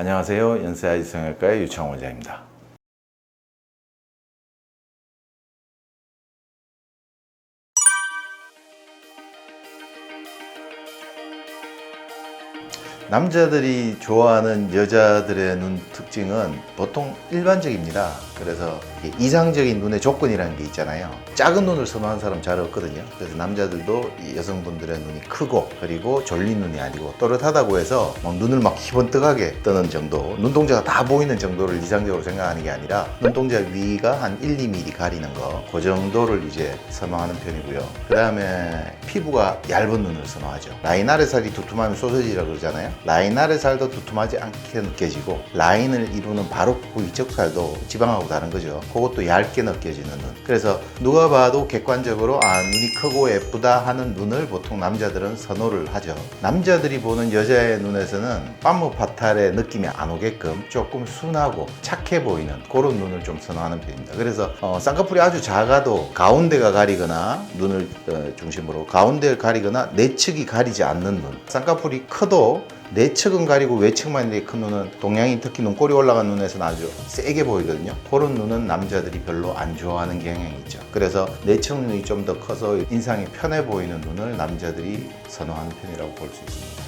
안녕하세요. 연세아이 성형외과의 유창원 원장입니다. 남자들이 좋아하는 여자들의 눈 특징은 보통 일반적입니다. 그래서 이상적인 눈의 조건이라는 게 있잖아요. 작은 눈을 선호하는 사람 잘 없거든요. 그래서 남자들도 여성분들의 눈이 크고 그리고 졸린 눈이 아니고 또렷하다고 해서 눈을 막 희번뜩하게 뜨는 정도, 눈동자가 다 보이는 정도를 이상적으로 생각하는 게 아니라 눈동자 위가 한 1, 2mm 가리는 거, 그 정도를 이제 선호하는 편이고요. 그 다음에 피부가 얇은 눈을 선호하죠. 라인 아래 살이 두툼하면 소세지라고 그러잖아요. 라인 아래 살도 두툼하지 않게 느껴지고 라인을 이루는 바로 그 위쪽 살도 지방하고 다른 거죠. 그것도 얇게 느껴지는 눈. 그래서 누가 봐도 객관적으로 눈이 크고 예쁘다 하는 눈을 보통 남자들은 선호를 하죠. 남자들이 보는 여자의 눈에서는 빰무 파탈의 느낌이 안 오게끔 조금 순하고 착해 보이는 그런 눈을 좀 선호하는 편입니다. 그래서 쌍꺼풀이 아주 작아도 가운데가 가리거나 눈을 중심으로 가운데를 가리거나 내측이 가리지 않는 눈. 쌍꺼풀이 커도 내측은 가리고 외측만 이렇게 큰 눈은 동양인 특히 눈꼬리 올라간 눈에서는 아주 세게 보이거든요. 그런 눈은 남자들이 별로 안 좋아하는 경향이 있죠. 그래서 내측 눈이 좀 더 커서 인상이 편해 보이는 눈을 남자들이 선호하는 편이라고 볼 수 있습니다.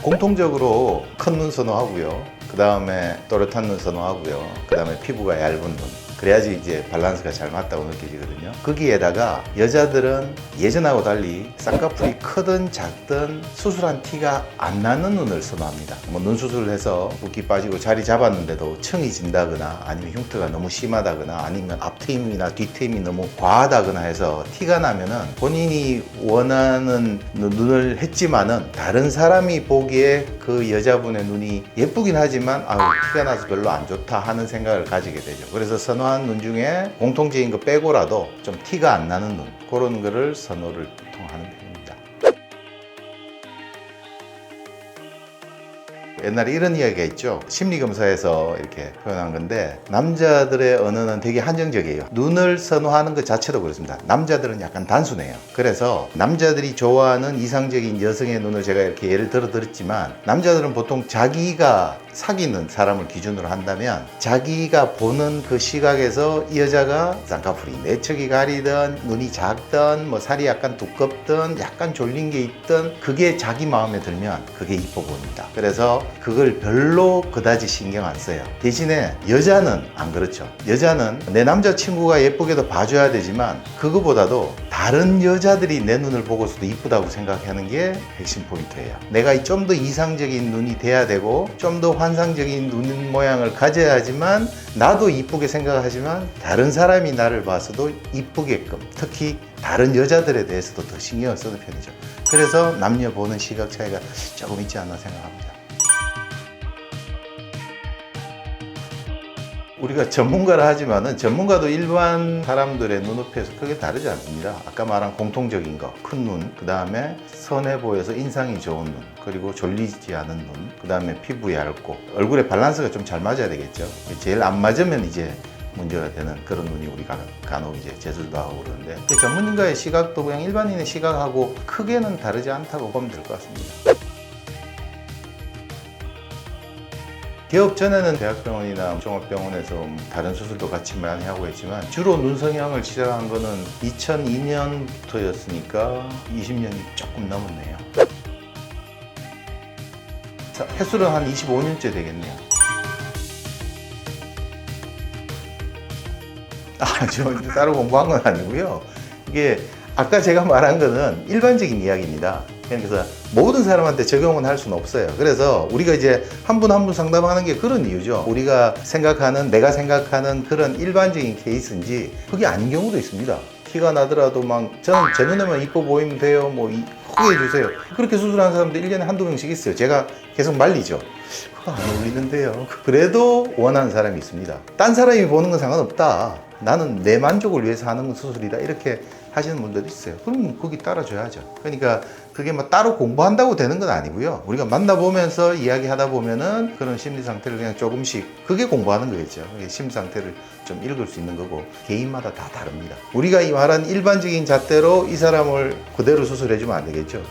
공통적으로 큰 눈 선호하고요. 그 다음에 또렷한 눈 선호하고요. 그 다음에 피부가 얇은 눈. 그래야지 이제 밸런스가 잘 맞다고 느껴지거든요. 거기에다가 여자들은 예전하고 달리 쌍꺼풀이 크든 작든 수술한 티가 안 나는 눈을 선호합니다. 눈 수술을 해서 붓기 빠지고 자리 잡았는데도 층이 진다거나 아니면 흉터가 너무 심하다거나 아니면 앞트임이나 뒤트임이 너무 과하다거나 해서 티가 나면은 본인이 원하는 눈을 했지만은 다른 사람이 보기에 그 여자분의 눈이 예쁘긴 하지만 티가 나서 별로 안 좋다 하는 생각을 가지게 되죠. 그래서 선호하는 눈 중에 공통적인 거 빼고라도 좀 티가 안 나는 눈, 그런 거를 선호를 보통 하는 편입니다. 옛날에 이런 이야기가 있죠. 심리검사에서 이렇게 표현한 건데 남자들의 언어는 되게 한정적이에요. 눈을 선호하는 것 자체도 그렇습니다. 남자들은 약간 단순해요. 그래서 남자들이 좋아하는 이상적인 여성의 눈을 제가 이렇게 예를 들어 드렸지만 남자들은 보통 자기가 사귀는 사람을 기준으로 한다면 자기가 보는 그 시각에서 이 여자가 쌍꺼풀이 내측이 가리든 눈이 작든 살이 약간 두껍든 약간 졸린 게 있든 그게 자기 마음에 들면 그게 이뻐 보입니다. 그래서 그걸 별로 그다지 신경 안 써요. 대신에 여자는 안 그렇죠. 여자는 내 남자친구가 예쁘게도 봐줘야 되지만 그거보다도 다른 여자들이 내 눈을 보고서도 이쁘다고 생각하는 게 핵심 포인트예요. 내가 좀 더 이상적인 눈이 돼야 되고 좀 더 환상적인 눈 모양을 가져야 하지만 나도 이쁘게 생각하지만 다른 사람이 나를 봐서도 이쁘게끔 특히 다른 여자들에 대해서도 더 신경을 쓰는 편이죠. 그래서 남녀 보는 시각 차이가 조금 있지 않나 생각합니다. 우리가 전문가라 하지만은 전문가도 일반 사람들의 눈높이에서 크게 다르지 않습니다. 아까 말한 공통적인 거, 큰 눈, 그 다음에 선해 보여서 인상이 좋은 눈, 그리고 졸리지 않은 눈, 그 다음에 피부 얇고 얼굴의 밸런스가 좀 잘 맞아야 되겠죠. 제일 안 맞으면 이제 문제가 되는 그런 눈이 우리가 간혹 이제 재술도 하고 그러는데 전문가의 시각도 그냥 일반인의 시각하고 크게는 다르지 않다고 보면 될 것 같습니다. 개업 전에는 대학병원이나 종합병원에서 다른 수술도 같이 많이 하고 했지만 주로 눈 성형을 시작한 거는 2002년부터였으니까 20년이 조금 넘었네요. 횟수는 한 25년째 되겠네요. 저 따로 공부한 건 아니고요. 이게 아까 제가 말한 거는 일반적인 이야기입니다. 그래서 모든 사람한테 적용은 할 수는 없어요. 그래서 우리가 이제 한 분 한 분 상담하는 게 그런 이유죠. 우리가 생각하는, 내가 생각하는 그런 일반적인 케이스인지 그게 아닌 경우도 있습니다. 티가 나더라도 저는 제 눈에만 이뻐 보이면 돼요. 크게 해주세요. 그렇게 수술하는 사람들 1년에 한두 명씩 있어요. 제가 계속 말리죠. 그거 안 어울리는데요. 그래도 원하는 사람이 있습니다. 딴 사람이 보는 건 상관없다. 나는 내 만족을 위해서 하는 수술이다. 이렇게 하시는 분들도 있어요. 그럼 거기 따라줘야죠. 그러니까 그게 따로 공부한다고 되는 건 아니고요. 우리가 만나보면서 이야기하다 보면은 그런 심리 상태를 그냥 조금씩 그게 공부하는 거겠죠. 심리 상태를 좀 읽을 수 있는 거고 개인마다 다 다릅니다. 우리가 이 말한 일반적인 잣대로 이 사람을 그대로 수술해주면 안 되겠죠.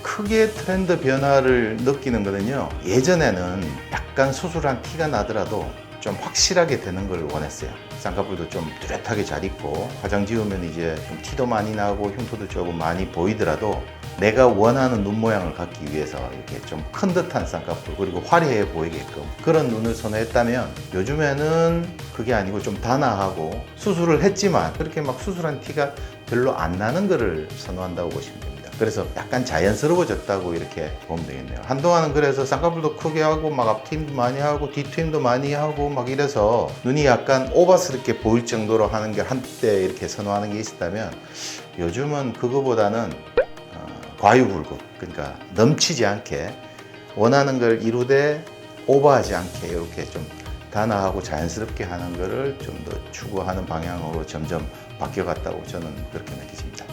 크게 트렌드 변화를 느끼는 거는요, 예전에는 약간 수술한 티가 나더라도 좀 확실하게 되는 걸 원했어요. 쌍꺼풀도 좀 뚜렷하게 잘 있고 화장 지우면 이제 좀 티도 많이 나고 흉터도 조금 많이 보이더라도 내가 원하는 눈 모양을 갖기 위해서 이렇게 좀 큰 듯한 쌍꺼풀, 그리고 화려해 보이게끔 그런 눈을 선호했다면, 요즘에는 그게 아니고 좀 단아하고 수술을 했지만 그렇게 막 수술한 티가 별로 안 나는 거를 선호한다고 보시면 됩니다. 그래서 약간 자연스러워졌다고 이렇게 보면 되겠네요. 한동안은 그래서 쌍꺼풀도 크게 하고 막 앞트임도 많이 하고 뒤트임도 많이 하고 막 이래서 눈이 약간 오버스럽게 보일 정도로 하는 게 한때 이렇게 선호하는 게 있었다면, 요즘은 그거보다는 과유불급, 그러니까 넘치지 않게 원하는 걸 이루되 오버하지 않게 이렇게 좀 단아하고 자연스럽게 하는 거를 좀 더 추구하는 방향으로 점점 바뀌어갔다고 저는 그렇게 느끼집니다.